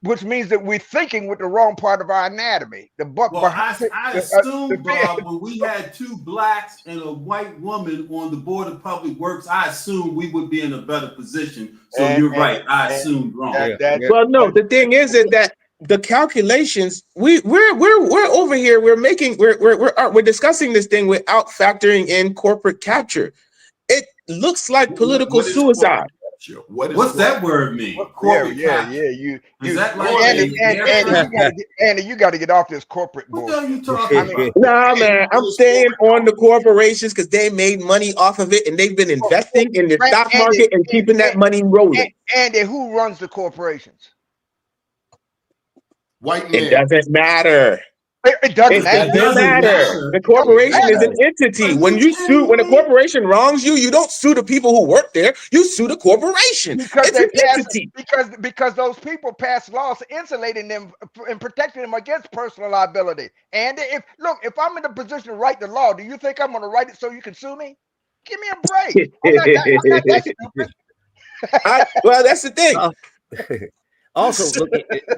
which means that we're thinking with the wrong part of our anatomy. I assume, Bob, when we had 2 blacks and a white woman on the board of public works, I assume we would be in a better position. So you're right. I assumed wrong. Well, no, the thing is that the calculations we're over here. We're discussing this thing without factoring in corporate capture. It looks like political suicide. What's that word mean? Corporate capture. Is that like Andy, you got to get off this corporate bullshit. What are you talking about? Nah, man, I'm staying on the corporations because they made money off of it and they've been investing in the stock market and keeping that money rolling. Andy, who runs the corporations? White man. It doesn't matter. It doesn't matter. The corporation is an entity. When a corporation wrongs you, you don't sue the people who work there. You sue the corporation. It's an entity. Because those people pass laws insulating them and protecting them against personal liability. And if I'm in a position to write the law, do you think I'm going to write it so you can sue me? Give me a break. I'm not that stupid. Well, that's the thing. Also,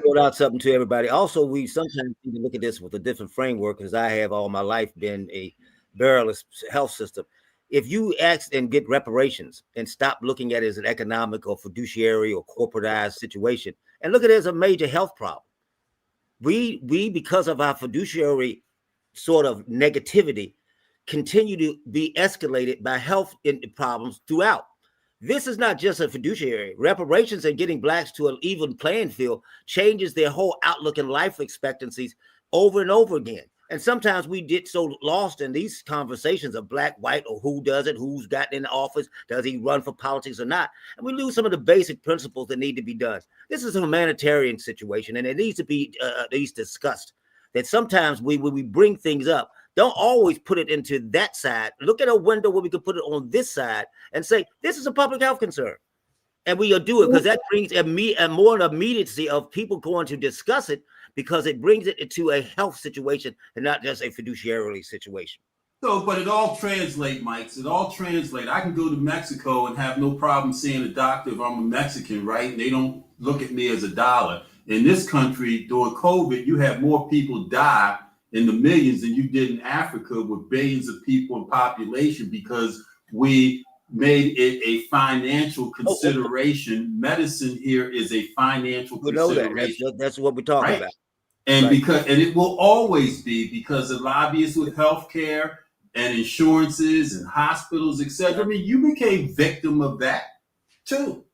throw out something to everybody. Also, we sometimes need to look at this with a different framework, because I have all my life been a barrelless health system. If you ask and get reparations and stop looking at it as an economic or fiduciary or corporatized situation and look at it as a major health problem, we because of our fiduciary sort of negativity, continue to be escalated by health problems throughout. This is not just a fiduciary. Reparations and getting blacks to an even playing field changes their whole outlook and life expectancies over and over again. And sometimes we get so lost in these conversations of black, white, or who does it, who's gotten in office, does he run for politics or not? And we lose some of the basic principles that need to be done. This is a humanitarian situation, and it needs to be at least discussed. That sometimes when we bring things up, don't always put it into that side. Look at a window where we can put it on this side and say, this is a public health concern. And we do it because that brings more immediacy of people going to discuss it, because it brings it into a health situation and not just a fiduciary situation. So, but it all translates, Mike. It all translates. I can go to Mexico and have no problem seeing a doctor if I'm a Mexican, right? And they don't look at me as a dollar. In this country, during COVID, you had more people die in the millions than you did in Africa with billions of people in population, because we made it a financial consideration. Medicine here is a financial consideration. That's what we're talking about. And and it will always be, because the lobbyists with healthcare and insurances and hospitals, etc. I mean, you became victim of that too,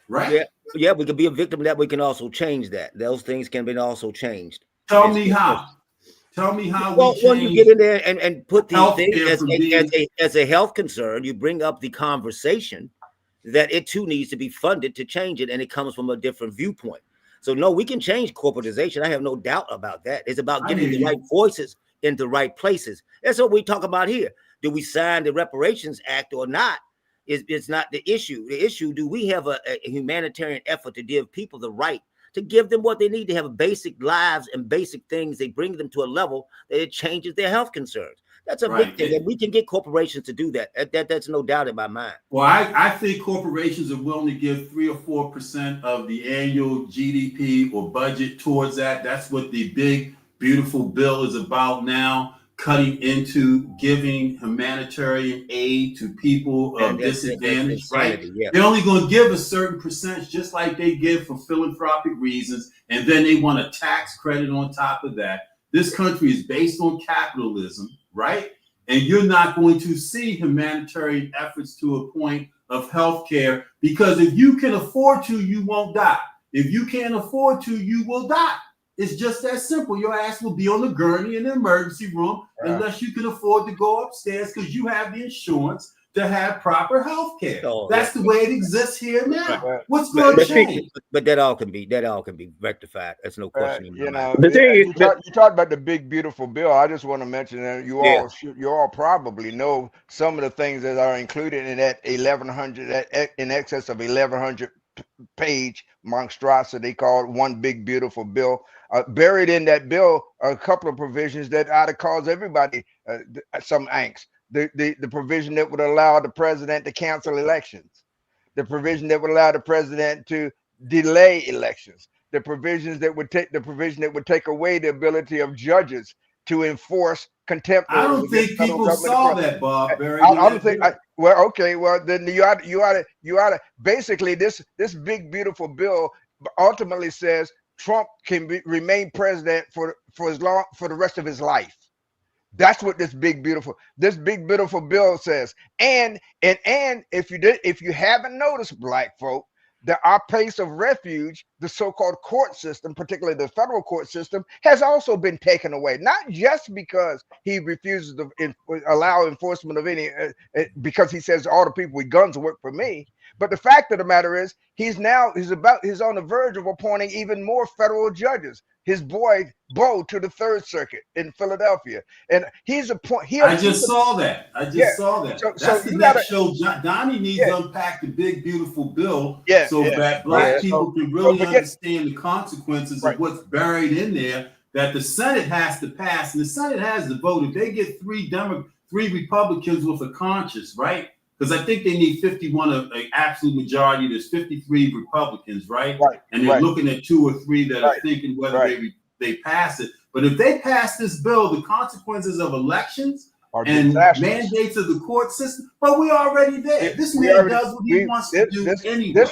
right? Yeah. Yeah, we can be a victim of that. We can also change that. Those things can be also changed. Tell me how. Tell me how we Well, when you change get in there and put the thing healthcare as from being. as a health concern, you bring up the conversation that it too needs to be funded to change it, and it comes from a different viewpoint. So no, we can change corporatization. I have no doubt about that. It's about I getting hear the you. right voices in the right places. That's what we talk about here. Do we sign the Reparations Act or not? It's not the issue. The issue, do we have a humanitarian effort to give people the right to give them what they need to have basic lives and basic things? They bring them to a level that it changes their health concerns. That's a big thing, and we can get corporations to do that. That's no doubt in my mind. Well, I think corporations are willing to give 3 or 4% of the annual GDP or budget towards that. That's what the big, beautiful bill is about now, cutting into giving humanitarian aid to people of disadvantage, right? Yeah. They're only going to give a certain percentage, just like they give for philanthropic reasons, and then they want a tax credit on top of that. This country is based on capitalism, right? And you're not going to see humanitarian efforts to a point of healthcare, because if you can afford to, you won't die. If you can't afford to, you will die. It's just that simple. Your ass will be on the gurney in the emergency room unless you can afford to go upstairs because you have the insurance to have proper health care. That's the way it exists here now. What's going to change? But that all can be rectified. That's no question. You know, you talked about the big beautiful bill. I just want to mention that you all probably know some of the things that are included in that 1,100, in excess of 1,100 page monstrosity called One Big Beautiful Bill. Buried in that bill are a couple of provisions that ought to cause everybody some angst. The provision that would allow the president to cancel elections, the provision that would allow the president to delay elections, the provision that would take away the ability of judges to enforce contempt. I don't think people saw that, Bob. I don't think. Well, okay. Well, then you ought to. Basically, this big beautiful bill ultimately says Trump can remain president for the rest of his life. That's what this big beautiful bill says. And if you haven't noticed, black folk, that our place of refuge, the so-called court system, particularly the federal court system, has also been taken away. Not just because he refuses to allow enforcement of any, because he says all the people with guns work for me. But the fact of the matter is, he's on the verge of appointing even more federal judges. His boy Bo to the Third Circuit in Philadelphia, and I just saw that. That's the next show. Doni needs to unpack the big beautiful bill, that black people can really understand the consequences of what's buried in there. That the Senate has to pass, and the Senate has to vote. If they get three Republicans with a conscience, right? Because I think they need 51, an absolute majority. There's 53 Republicans, right? And they're looking at 2 or 3 that are thinking whether they pass it. But if they pass this bill, the consequences of elections and mandates of the court system, but we're already there. This man does what he wants to do anyway.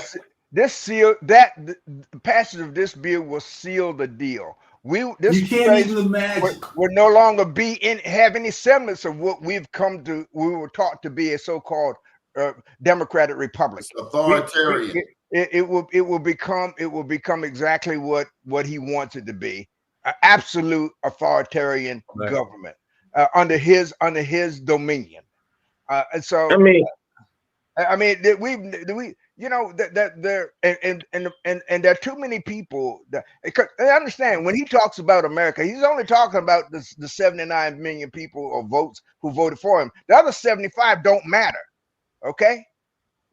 The passage of this bill will seal the deal. You can't even imagine. We'll no longer have any semblance of what we were taught to be a so-called democratic republic. It's authoritarian. It will become exactly what he wants it to be, an absolute authoritarian government under his dominion. And so I mean we. You know that there and there are too many people that I understand when he talks about America, he's only talking about the 79 million people or votes who voted for him. The other 75 don't matter. Okay,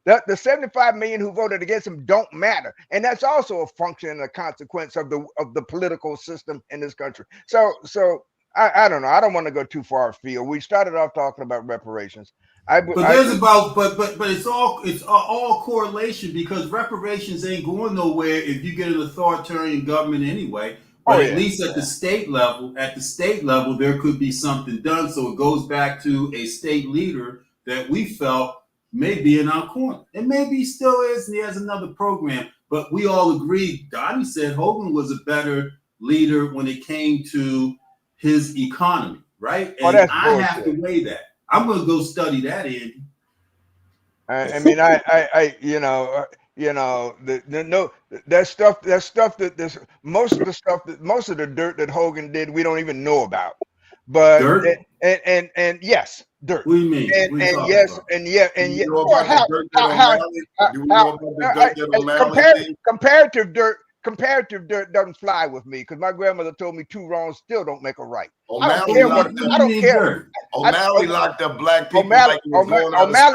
the 75 million who voted against him don't matter, and that's also a function and a consequence of the political system in this country. So I don't know. I don't want to go too far afield. We started off talking about reparations. But it's all correlation, because reparations ain't going nowhere if you get an authoritarian government anyway. But at least at the state level, there could be something done. So it goes back to a state leader that we felt may be in our corner, and maybe he still is, and he has another program. But we all agreed. Doni said Hogan was a better leader when it came to his economy, right? And I have to weigh that. I'm going to go study that, Andy. I mean, You know, no, that stuff that this most of the stuff that most of the dirt that Hogan did, we don't even know about. But Dirt? and yes, dirt. What do you mean? And What are you and talking yes, about? and yeah, Do and we yeah. know Well, about the dirt that how, O'Malley? Do we know about the dirt that O'Malley did? comparative dirt doesn't fly with me because my grandmother told me two wrongs still don't make a right. I don't O'Malley care what locked What do up. I you don't mean care. dirt? O'Malley locked up black people like he was going out of style.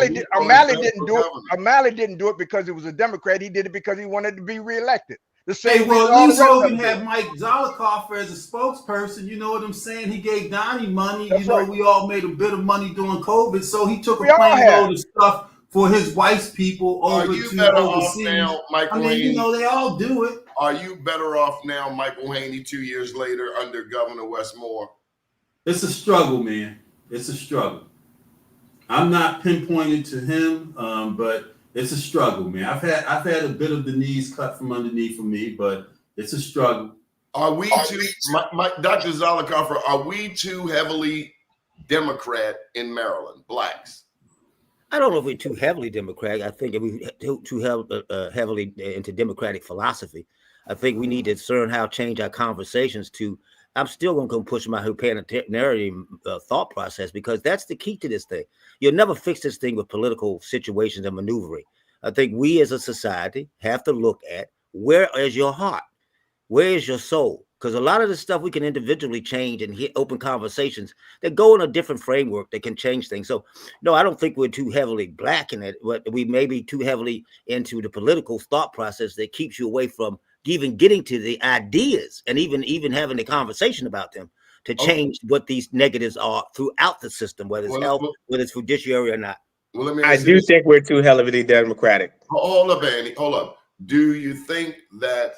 and he called himself Didn't for do it. governor. O'Malley didn't do it because he was a Democrat. He did it because he wanted to be reelected. The Hey, same well, reason at all the least rest of Hogan them had did. Mike Zollicoffer as a spokesperson. You know what I'm saying? He gave Donnie money. That's You know, right. we all made a bit of money during COVID. So he took We a all plane have. load of stuff for his wife's people Are over you to better off overseas. now, Michael I mean, you Haney? know, they all do it. Are you better off now, Michael Haney, 2 years later under Governor Westmore? It's a struggle, man. It's a struggle. I'm not pinpointed to him, but it's a struggle, man. I've had a bit of the knees cut from underneath of me, but it's a struggle. Are we too, Dr. Zollicoffer, are we too heavily Democrat in Maryland, blacks? I don't know if we're too heavily Democratic. I think if we too heavily into Democratic philosophy. I think we need to learn how to change our conversations to. I'm still going to push my humanitarian thought process because that's the key to this thing. You'll never fix this thing with political situations and maneuvering. I think we as a society have to look at where is your heart? Where is your soul? Because a lot of the stuff we can individually change and hit open conversations that go in a different framework that can change things. So, no, I don't think we're too heavily black in it, but we may be too heavily into the political thought process that keeps you away from even getting to the ideas and even having the conversation about them to change what these negatives are throughout the system, whether it's health, whether it's judiciary or not. Well, let me I do think we're too heavily Democratic. Hold up, Andy. Hold up. Do you think that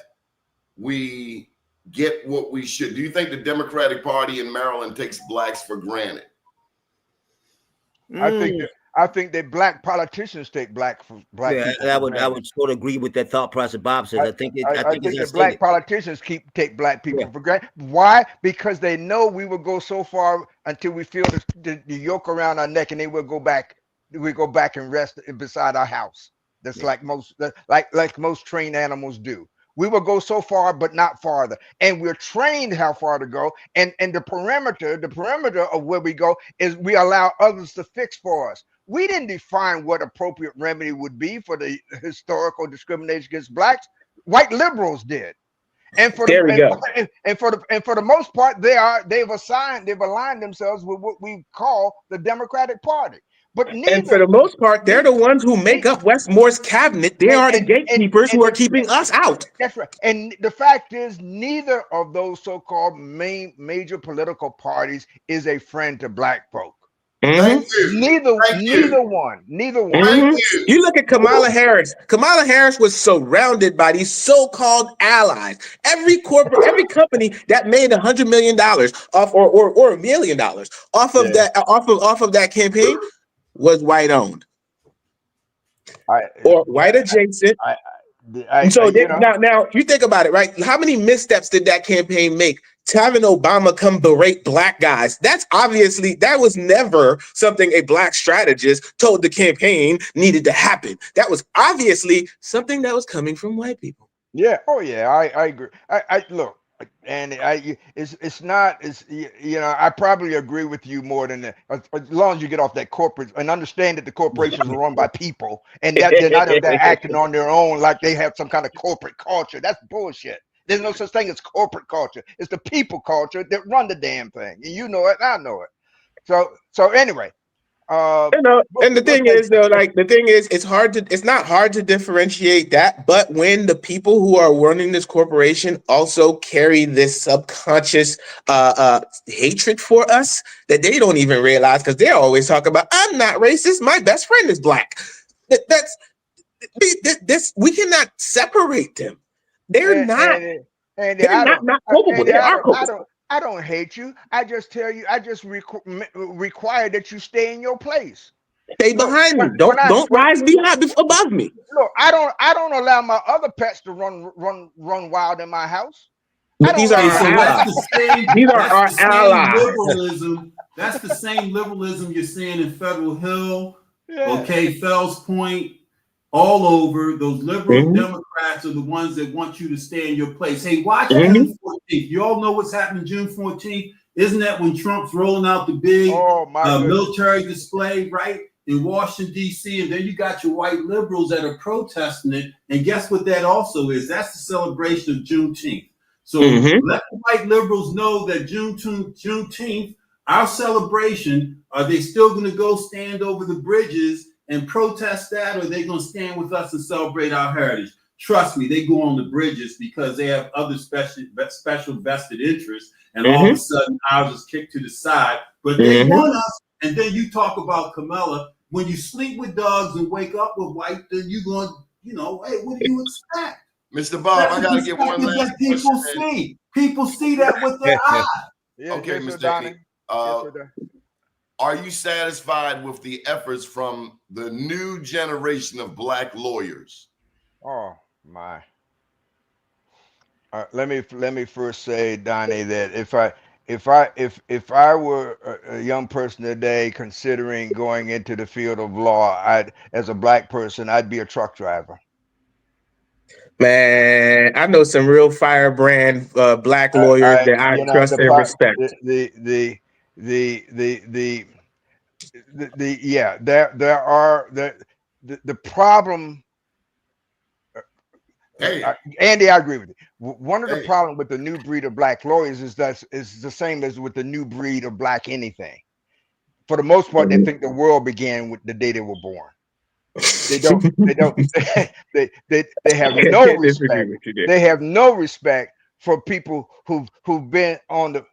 we get what we should? Do you think the Democratic Party in Maryland takes blacks for granted? I think that black politicians take black people. I would sort of agree with that thought process Bob says. I think that black politicians take black people for granted. Why? Because they know we will go so far until we feel the yoke around our neck, and they will go back. We go back and rest beside our house. That's like most trained animals do. We will go so far, but not farther. And we're trained how far to go. And the perimeter of where we go is we allow others to fix for us. We didn't define what appropriate remedy would be for the historical discrimination against blacks. White liberals did. And for the most part, they've aligned themselves with what we call the Democratic Party. And for the most part, they're the ones who make up Westmore's cabinet. They are the gatekeepers who are keeping us out. That's right. And the fact is, neither of those so-called major political parties is a friend to black folk. Mm-hmm. Neither one. Mm-hmm. You look at Kamala Harris. Kamala Harris was surrounded by these so-called allies. Every company that made $100 million off or $1 million off of that campaign was white owned or white adjacent. Now you think about it, right? How many missteps did that campaign make to having Obama come berate black guys? That was never something a black strategist told the campaign needed to happen. That was obviously something that was coming from white people. Yeah. Oh yeah. I agree. I look. And it's not. I probably agree with you more than that. As long as you get off that corporate and understand that the corporations are run by people and that they're acting on their own like they have some kind of corporate culture. That's bullshit. There's no such thing as corporate culture. It's the people culture that run the damn thing. And you know it, and I know it. So anyway. And the thing is, it's not hard to differentiate that. But when the people who are running this corporation also carry this subconscious hatred for us that they don't even realize, because they always talk about, I'm not racist, my best friend is black. We cannot separate them. They're not culpable. They are culpable. I don't hate you. I just tell you. I just require that you stay in your place. Stay behind me. Don't rise above me. Look, I don't allow my other pets to run wild in my house. These are our allies. These are our allies. Liberalism. That's the same liberalism you're seeing in Federal Hill. Okay, Fells Point. all over. Those liberal Mhm. Democrats are the ones that want you to stay in your place. Hey, watch Mhm. June 14th. You all know what's happening June 14th? Isn't that when Trump's rolling out the big Oh my goodness. military display, right? In Washington, D.C., and then you got your white liberals that are protesting it. And guess what that also is? That's the celebration of Juneteenth. So let the white liberals know that Juneteenth, our celebration, are they still going to go stand over the bridges and protest that, or are they going to stand with us and celebrate our heritage? Trust me, they go on the bridges because they have other special vested interests, and all of a sudden ours is kicked to the side. But they want us. And then you talk about Kamala. When you sleep with dogs and wake up with white, then you're going, hey, what do you expect? Mr. Bob, I got to get one last people question. see. People see that with their eyes. Yeah, Okay, yes, Mr. Donnie. Are you satisfied with the efforts from the new generation of black lawyers? Oh my. Let me first say, Donnie, that if I were a young person today considering going into the field of law, as a black person, I'd be a truck driver. Man, I know some real firebrand black lawyers that I trust and respect. Yeah, there are the problem. Andy, I agree with you. One of the problems with the new breed of black lawyers is that it's the same as with the new breed of black anything. For the most part, they think the world began with the day they were born. They have no respect. They have no respect for people who've been on the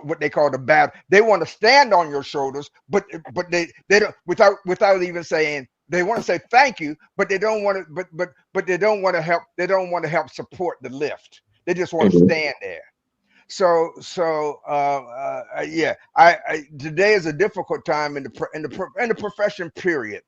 what they call the battle. They want to stand on your shoulders, but they don't, without even saying. They want to say thank you, but they don't want to. But they don't want to help. They don't want to help support the lift. They just want to stand there. So yeah. Today is a difficult time in the profession. Period.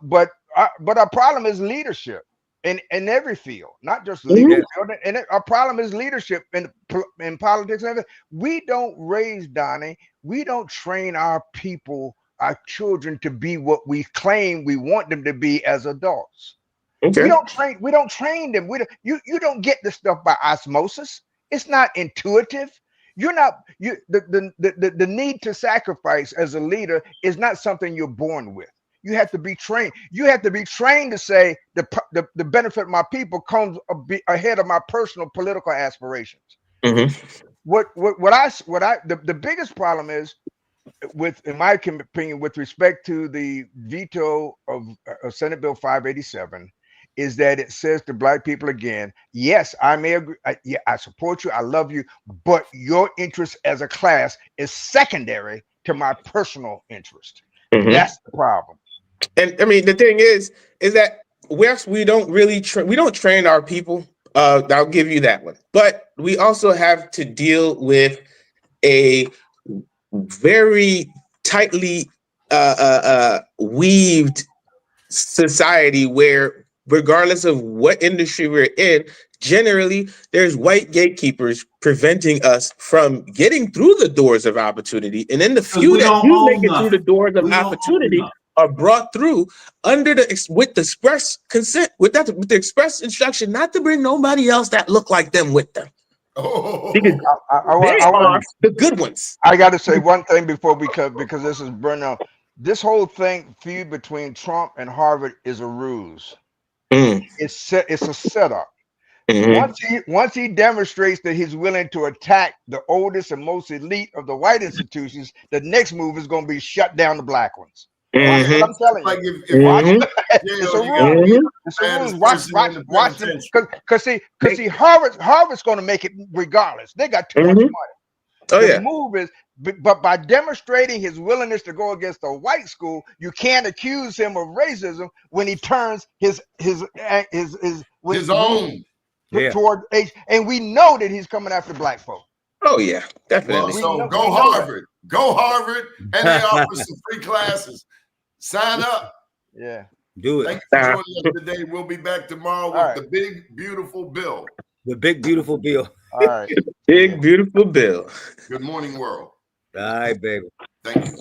But our problem is leadership in every field, not just legal field. And our problem is leadership in politics and everything. We don't raise, Donnie. We don't train our people, our children, to be what we claim we want them to be as adults. We don't train them. You don't get this stuff by osmosis. It's not intuitive. The need to sacrifice as a leader is not something you're born with. You have to be trained. You have to be trained to say the benefit of my people comes ahead of my personal political aspirations. The biggest problem is in my opinion, with respect to the veto of Senate Bill 587, is that it says to black people again, yes, I may agree, I support you, I love you, but your interest as a class is secondary to my personal interest. That's the problem. And I mean, the thing is that we don't really we don't train our people. I'll give you that one. But we also have to deal with a very tightly weaved society where, regardless of what industry we're in, generally there's white gatekeepers preventing us from getting through the doors of opportunity. And then the few that do make it through the doors of opportunity are brought through with the express consent, with the express instruction not to bring nobody else that look like them with them. Because they are the good ones. I got to say one thing before because this is burnout. This whole feud between Trump and Harvard is a ruse. It's a setup. Once he demonstrates that he's willing to attack the oldest and most elite of the white institutions, the next move is going to be shut down the black ones. That's what I'm telling you. It's a ruse. It's a ruse. Watch them. Because see, Harvard's going to make it regardless. They got too much money. The move is, but by demonstrating his willingness to go against a white school, you can't accuse him of racism when he turns his own toward age, and we know that he's coming after black folk. Oh yeah, definitely. So go Harvard, and they offer some free classes. Sign up. Yeah, do it. Thank you for joining us today. We'll be back tomorrow with the big beautiful bill. The big beautiful bill. All right, big beautiful bill. Good morning, world. All right, baby. Thank you.